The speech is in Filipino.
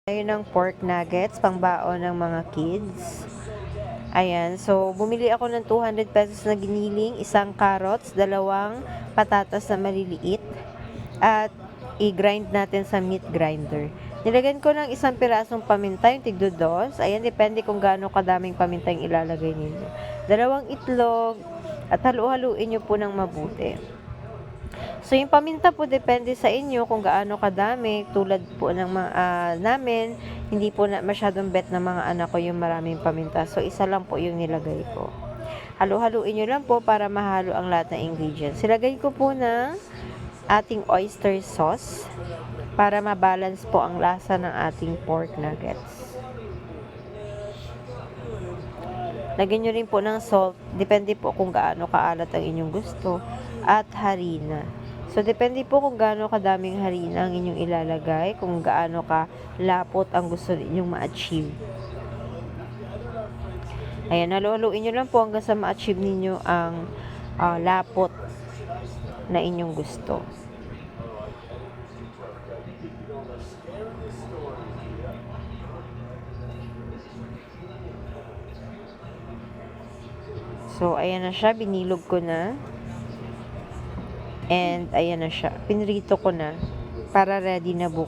Ng pork nuggets, pangbaon ng mga kids. Ayan, so bumili ako ng 200 pesos na giniling, isang carrots, dalawang patatas na maliliit, at i-grind natin sa meat grinder. Nilagyan ko ng isang pirasong paminta, yung tigdo-dos. Ayan, depende kung gaano kadaming paminta yung ilalagay ninyo. Dalawang itlog, at halu-haluin nyo po ng mabuti. So, yung paminta po, depende sa inyo kung gaano kadami. Tulad po ng namin, hindi po na masyadong bet ng mga anak ko yung maraming paminta. So, isa lang po yung nilagay ko. Halo-haluin nyo lang po para mahalo ang lahat ng ingredients. Silagay ko po ng ating oyster sauce para mabalance po ang lasa ng ating pork nuggets. Lagyan nyo rin po ng salt. Depende po kung gaano kaalat ang inyong gusto. At harina. So, depende po kung gaano kadaming harina ang inyong ilalagay, kung gaano ka lapot ang gusto ninyong ma-achieve. Ayan, haluhaluin nyo lang po hanggang sa ma-achieve ninyo ang lapot na inyong gusto. So, ayan na siya, binilog ko na. And, ayan na siya. Pinrito ko na para ready na bukas.